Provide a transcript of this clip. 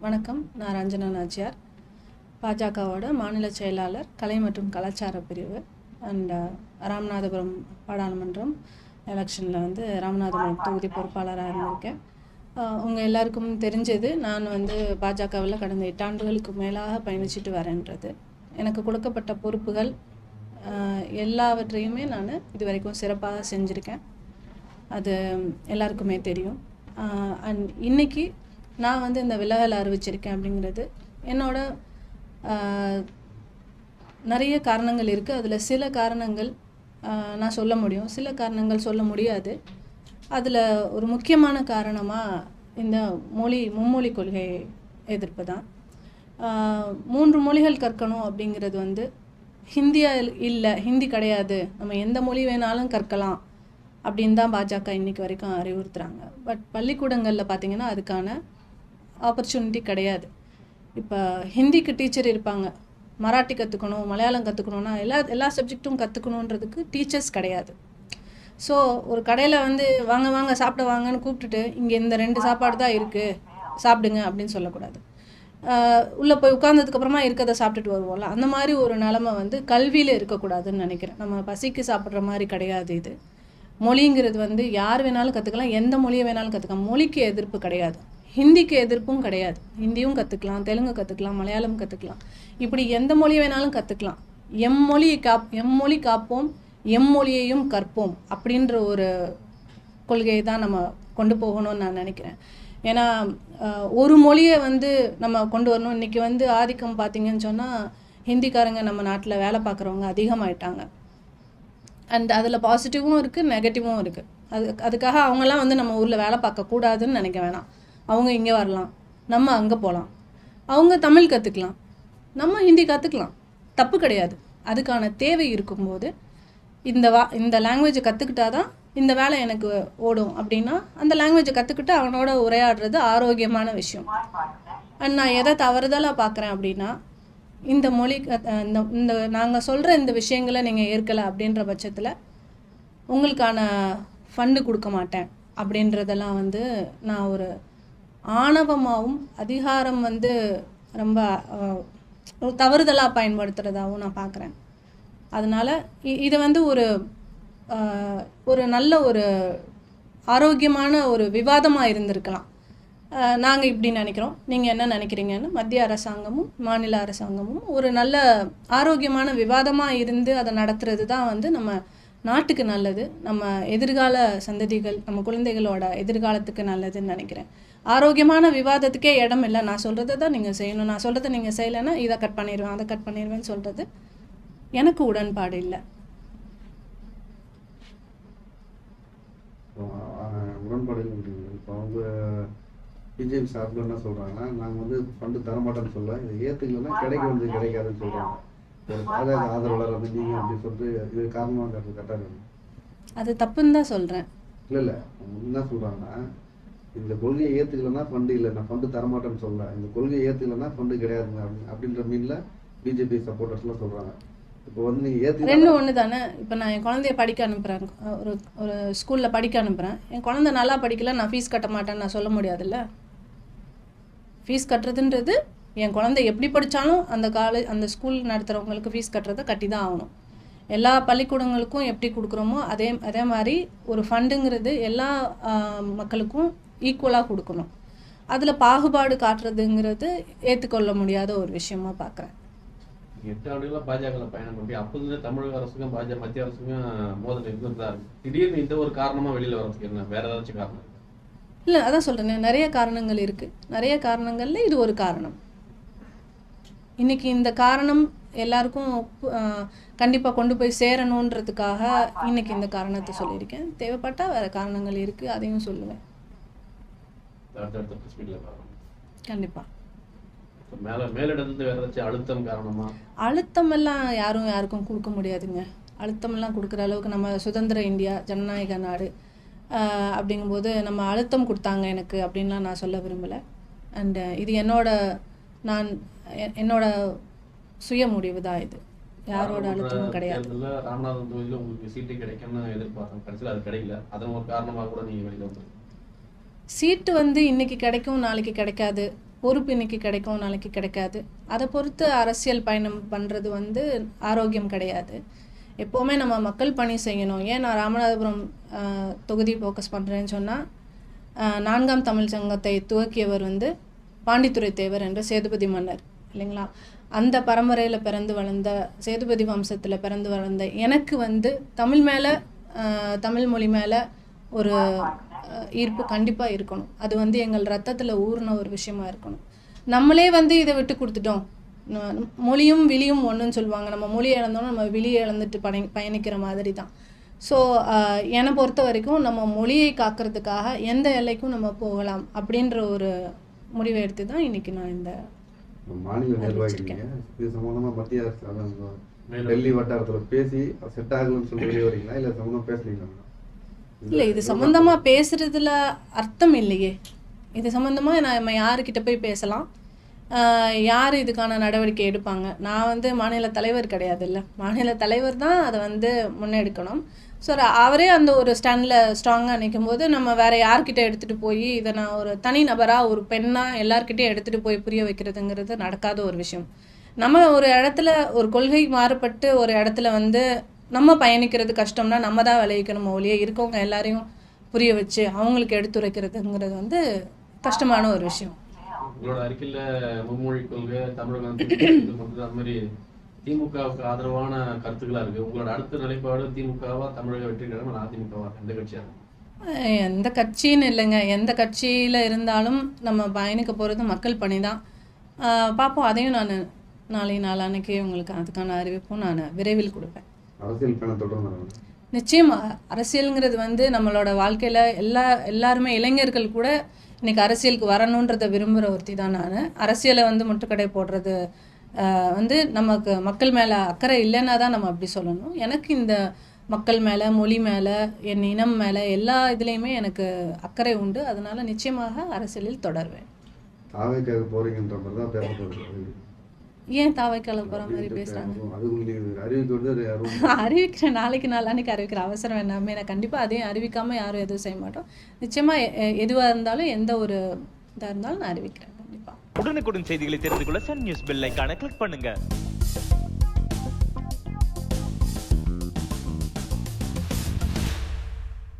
வணக்கம். நான் ரஞ்சனா நாச்சியார், பாஜகவோட மாநில செயலாளர், கலை மற்றும் கலாச்சார பிரிவு. அண்ட் ராமநாதபுரம் பாராளுமன்றம் எலெக்ஷனில் ராமநாதபுரம் தொகுதி பொறுப்பாளராக இருந்திருக்கேன். உங்கள் எல்லாருக்கும் தெரிஞ்சது, நான் பாஜகவில் கடந்த 8 ஆண்டுகளுக்கு மேலாக பயணிச்சுட்டு வரேன்றது. எனக்கு கொடுக்கப்பட்ட பொறுப்புகள் எல்லாவற்றையுமே நான் இது வரைக்கும் சிறப்பாக செஞ்சுருக்கேன். அது எல்லாருக்குமே தெரியும். அண்ட் இன்றைக்கி நான் இந்த விலகல் அறிவிச்சிருக்கேன் அப்படிங்கிறது என்னோட நிறைய காரணங்கள் இருக்குது. அதில் சில காரணங்கள் நான் சொல்ல முடியும், சில காரணங்கள் சொல்ல முடியாது. அதில் ஒரு முக்கியமான காரணமாக இந்த மும்மொழி கொள்கை எதிர்ப்பு தான். 3 மொழிகள் கற்கணும் அப்படிங்கிறது ஹிந்தியா இல்லை, ஹிந்தி கிடையாது, நம்ம எந்த மொழி வேணாலும் கற்கலாம் அப்படின்னு தான் பாஜக இன்றைக்கி வரைக்கும் அறிவுறுத்துகிறாங்க. பட் பள்ளிக்கூடங்களில் பார்த்திங்கன்னா அதுக்கான ஆப்பர்ச்சுனிட்டி கிடையாது. இப்போ ஹிந்திக்கு டீச்சர் இருப்பாங்க, மராட்டி கற்றுக்கணும், மலையாளம் கற்றுக்கணுன்னா எல்லா சப்ஜெக்ட்டும் கற்றுக்கணுன்றதுக்கு டீச்சர்ஸ் கிடையாது. ஸோ ஒரு கடையில் வாங்க வாங்க சாப்பிட வாங்கன்னு கூப்பிட்டுட்டு இங்கே இந்த 2 சாப்பாடு தான் இருக்குது சாப்பிடுங்க அப்படின்னு சொல்லக்கூடாது. உள்ளே போய் உட்கார்ந்ததுக்கப்புறமா இருக்கிறத சாப்பிட்டுட்டு வருவோம்ல, அந்த மாதிரி ஒரு நிலமை கல்வியில் இருக்கக்கூடாதுன்னு நினைக்கிறேன். நம்ம பசிக்கு சாப்பிட்ற மாதிரி கிடையாது இது. மொழிங்கிறது யார் வேணாலும் கற்றுக்கலாம், எந்த மொழியை வேணாலும் கற்றுக்கலாம். மொழிக்கு எதிர்ப்பு கிடையாது, ஹிந்திக்கு எதிர்ப்பும் கிடையாது. ஹிந்தியும் கற்றுக்கலாம், தெலுங்கு கற்றுக்கலாம், மலையாளம் கற்றுக்கலாம், இப்படி எந்த மொழி வேணாலும் கற்றுக்கலாம். எம்மொழி காப்போம், எம்மொழியையும் கற்போம் அப்படின்ற ஒரு கொள்கையை தான் நம்ம கொண்டு போகணும்னு நான் நினைக்கிறேன். ஏன்னா ஒரு மொழியை நம்ம கொண்டு வரணும். இன்றைக்கி ஆதிக்கம் பார்த்திங்கன்னு சொன்னால் ஹிந்திக்காரங்க நம்ம நாட்டில் வேலை பார்க்குறவங்க அதிகமாயிட்டாங்க. அண்ட் அதில் பாசிட்டிவும் இருக்குது, நெகட்டிவும் இருக்குது. அதுக்காக அவங்கெல்லாம் நம்ம ஊரில் வேலை பார்க்கக்கூடாதுன்னு நினைக்க வேணாம். அவங்க இங்கே வரலாம், நம்ம அங்கே போகலாம். அவங்க தமிழ் கற்றுக்கலாம், நம்ம ஹிந்தி கற்றுக்கலாம், தப்பு கிடையாது. அதுக்கான தேவை இருக்கும்போது இந்த லாங்குவேஜை கற்றுக்கிட்டா தான் இந்த வேலை எனக்கு ஓடும் அப்படின்னா அந்த லாங்குவேஜை கற்றுக்கிட்டு அவனோட உரையாடுறது ஆரோக்கியமான விஷயம். அண்ட் நான் எதை தவறுதலாக பார்க்குறேன் அப்படின்னா, இந்த மொழி இந்த நாங்கள் சொல்கிற இந்த விஷயங்களை நீங்கள் ஏற்கலை அப்படின்ற பட்சத்தில் உங்களுக்கான ஃபண்டு கொடுக்க மாட்டேன் அப்படின்றதெல்லாம் நான் ஒரு ஆணவமாகவும் அதிகாரம் ரொம்ப தவறுதலாக பயன்படுத்துகிறதாகவும் நான் பார்க்குறேன். அதனால் இதை ஒரு நல்ல ஒரு ஆரோக்கியமான ஒரு விவாதமாக இருந்திருக்கலாம். நாங்கள் இப்படி நினைக்கிறோம், நீங்கள் என்ன நினைக்கிறீங்கன்னு மத்திய அரசாங்கமும் மாநில அரசாங்கமும் ஒரு நல்ல ஆரோக்கியமான விவாதமாக இருந்து அதை நடத்துறது தான் நம்ம நாட்டுக்கு நல்லது, நம்ம எதிர்கால சந்ததிகள், நம்ம குழந்தைகளோட எதிர்காலத்துக்கு நல்லதுன்னு நினைக்கிறேன். ஆரோக்கியமான விவாதத்துக்கே இடம் இல்லை. நான் சொல்கிறத தான் நீங்கள் செய்யணும், நான் சொல்கிறத நீங்கள் செய்யலைன்னா இதை கட் பண்ணிடுவேன், அதை கட் பண்ணிடுவேன்னு சொல்கிறது எனக்கு உடன்பாடு இல்லை. உடன்பாடு இல்லை. இப்போ பிஜேபி சார்பில் என்ன சொல்கிறாங்கன்னா, நாங்கள் ஃபண்டு தரமாட்டேன்னு சொல்ல, இதை ஏற்றுக்கலன்னா கிடைக்காதுன்னு சொல்கிறாங்க. ஒரு பாஜக ஆதரவாளர் நீங்கள் அப்படி சொல்லிட்டு இது காரணமாக கரெக்டாக அது தப்புன்னு தான் சொல்கிறேன். இல்லை என்ன சொல்கிறாங்கன்னா, இந்த கொள்கையை ஏற்றுக்கலன்னா ஃபண்டு இல்லை, நான் ஃபண்டு தரமாட்டேன்னு சொல்ல, இந்த கொள்கையை ஏற்றுக்கலன்னா ஃபண்டு கிடையாதுங்க அப்படின்ற மீனில் பிஜேபி சப்போர்ட்டர்ஸ்லாம் சொல்கிறாங்க. இப்போ நீங்கள் ரெண்டு ஒன்று தானே. இப்போ நான் என் குழந்தைய படிக்க அனுப்புகிறேன், ஒரு ஸ்கூலில் படிக்க அனுப்புகிறேன். என் குழந்தை நல்லா படிக்கல, நான் ஃபீஸ் கட்ட மாட்டேன்னு நான் சொல்ல முடியாதுல்ல. ஃபீஸ் கட்டுறதுன்றது என் குழந்தை எப்படி படித்தாலும் அந்த ஸ்கூல் நடத்துகிறவங்களுக்கு ஃபீஸ் கட்டுறதை கட்டி தான் ஆகணும். எல்லா பள்ளிக்கூடங்களுக்கும் எப்படி கொடுக்குறோமோ அதே மாதிரி ஒரு ஃபண்டுங்கிறது எல்லா மக்களுக்கும் ஈக்குவலாக கொடுக்கணும். அதில் பாகுபாடு காட்டுறதுங்கிறது ஏற்றுக்கொள்ள முடியாத ஒரு விஷயமா பார்க்குறேன். 8 ஆண்டுகளாக பாஜக பயணம் பண்ணி அப்போது தமிழக அரசுக்கும் மத்திய அரசுக்கும் மோதல் இருந்ததா இருக்கு. திடீர்னு இந்த ஒரு காரணமாக வெளியில் வரதுக்கு என்ன வேற ஏதாச்சும் காரணம் இல்லை? அதான் சொல்கிறேன், நிறைய காரணங்கள் இருக்குது. நிறைய காரணங்களில் இது ஒரு காரணம். இன்றைக்கி இந்த காரணம் எல்லாருக்கும் கண்டிப்பாக கொண்டு போய் சேரணுன்றதுக்காக இன்றைக்கி இந்த காரணத்தை சொல்லியிருக்கேன். தேவைப்பட்டால் வேறு காரணங்கள் இருக்குது, அதையும் சொல்லுவேன் கண்டிப்பாக. மேலிடத்துல வேற ஏதாச்சும் அழுத்தம் காரணமா? அழுத்தமெல்லாம் யாருக்கும் கொடுக்க முடியாதுங்க. அழுத்தமெல்லாம் கொடுக்குற அளவுக்கு நம்ம சுதந்திர இந்தியா, ஜனநாயக நாடு அப்படிங்கும்போது நம்ம அழுத்தம் கொடுத்தாங்க எனக்கு அப்படின்லாம் நான் சொல்ல விரும்பலை. அண்டு இது என்னோட சுய முடிவு தான். இது யாரோட அழுத்தமும் கிடையாது. ராமநாதபுரம் தொகுதியில் உங்களுக்கு சீட்டு கிடைக்கும்னு எதிர்பார்த்தேன், கடைசியில் அது கிடைக்கல. அதன் ஒரு காரணமாக கூட நீங்கள் வெளியில் வந்து சீட்டு இன்னைக்கு கிடைக்கும், நாளைக்கு கிடைக்காது. பொறுப்பு இன்னைக்கு கிடைக்கும், நாளைக்கு கிடைக்காது. அதை பொறுத்து அரசியல் பயணம் பண்ணுறது வந்து ஆரோக்கியம் கிடையாது. எப்போவுமே நம்ம மக்கள் பணி செய்யணும். ஏன் நான் ராமநாதபுரம் தொகுதி ஃபோக்கஸ் பண்ணுறேன்னு சொன்னால், 4ஆம் தமிழ் சங்கத்தை துவக்கியவர் வந்து பாண்டித்துரை தேவர் என்ற சேதுபதி மன்னர் இல்லைங்களா. அந்த பரம்பரையில் பிறந்து வளர்ந்த, சேதுபதி வம்சத்தில் பிறந்து வளர்ந்த எனக்கு வந்து தமிழ் மேலே, தமிழ் மொழி மேலே ஒரு ஈர்ப்பு கண்டிப்பாக இருக்கணும். அது வந்து எங்கள் ரத்தத்தில் ஊறின ஒரு விஷயமா இருக்கணும். நம்மளே வந்து இதை விட்டு கொடுத்துட்டோம். மொழியும் விழியும் ஒன்றுன்னு சொல்லுவாங்க. நம்ம மொழி இழந்தோம்னா நம்ம விழியை இழந்துட்டு பயணிக்கிற மாதிரி தான். ஸோ என்னை பொறுத்த வரைக்கும் நம்ம மொழியை காக்கிறதுக்காக எந்த எல்லைக்கும் நம்ம போகலாம் அப்படின்ற ஒரு முடிவை எடுத்து தான் இன்னைக்கு நான் இந்த மாநில நிர்வாகிங்க இது சம்பந்தமாக மத்திய அரசு டெல்லி வட்டாரத்தில் பேசி செட் ஆகலன்னு சொல்லி வெளியே வரீங்களா, இல்லை சம்மந்தம் பேசுறீங்களா? இல்லை, இது சம்மந்தமாக பேசுகிறதுல அர்த்தம் இல்லையே. இது சம்மந்தமாக நம்ம யாருக்கிட்ட போய் பேசலாம், யார் இதுக்கான நடவடிக்கை எடுப்பாங்க? நான் வந்து மாநில தலைவர் கிடையாது, இல்லை மாநில தலைவர் தான் அதை வந்து முன்னெடுக்கணும். ஸோ அவரே அந்த ஒரு ஸ்டாண்டில் ஸ்ட்ராங்காக நிற்கும் போது நம்ம வேறு யார்கிட்ட எடுத்துகிட்டு போய் இதை நான் ஒரு தனி நபராக ஒரு பெண்ணாக எல்லார்கிட்டையும் எடுத்துகிட்டு போய் புரிய வைக்கிறதுங்கிறது நடக்காத ஒரு விஷயம். நம்ம ஒரு இடத்துல ஒரு கொள்கை மாறுபட்டு ஒரு இடத்துல வந்து நம்ம பயணிக்கிறது கஷ்டம்னா நம்ம தான் விளைவிக்கணும் ஒழிய இருக்கவங்க எல்லாரையும் புரிய வச்சு அவங்களுக்கு எடுத்துரைக்கிறதுங்கிறது வந்து கஷ்டமான ஒரு விஷயம். உங்களோட அறிக்கையில் மும்மொழி கொள்கை தமிழகம் அந்த மாதிரி திமுகவுக்கு ஆதரவான கருத்துக்களா இருக்கு. உங்களோட அடுத்த நிலைப்பாடு திமுகவா, தமிழக வெற்றி கழகம், அதிமுகவா, எந்த கட்சியா? எந்த கட்சின்னு இல்லைங்க, எந்த கட்சியில் இருந்தாலும் நம்ம பயணிக்க போகிறது மக்கள் பணி தான். பார்ப்போம். அதையும் நான் நாளான்னைக்கு உங்களுக்கு அதுக்கான அறிவிப்பும் நான் விரைவில் கொடுப்பேன். அரசியல் பயணம் தொடர்ந்து நிச்சயமாக அரசியலுங்கிறது வந்து நம்மளோட வாழ்க்கையில் எல்லாருமே இளைஞர்கள் கூட இன்னைக்கு அரசியலுக்கு வரணுன்றதை விரும்புகிற ஒருத்தி தான் நான். அரசியலை வந்து முட்டுக்கடை போடுறது வந்து நமக்கு மக்கள் மேலே அக்கறை இல்லைன்னா தான் நம்ம அப்படி சொல்லணும். எனக்கு இந்த மக்கள் மேலே, மொழி மேலே, என் இனம் மேலே எல்லா இதுலேயுமே எனக்கு அக்கறை உண்டு. அதனால நிச்சயமாக அரசியலில் தொடர்வேன். தாவைக்காக போறீங்கன்ற மாதிரி தான் பேசப்படுது. ஏன் தாவைக்கால போகிற மாதிரி பேசுகிறாங்க? அறிவிக்கிறேன், நாளைக்கு நாளான்னைக்கு அறிவிக்கிற அவசரம் வேணாமே. நான் கண்டிப்பாக அதையும் அறிவிக்காமல் யாரும் எதுவும் செய்ய மாட்டோம். நிச்சயமாக எதுவாக இருந்தாலும் எந்த ஒரு இதாக இருந்தாலும் நான் அறிவிக்கிறேன் கண்டிப்பாக. உடனுக்குடன் செய்திகளை தெரிந்து கொள்ள சன் நியூஸ் பெல் ஐகானை கிளிக் பண்ணுங்க.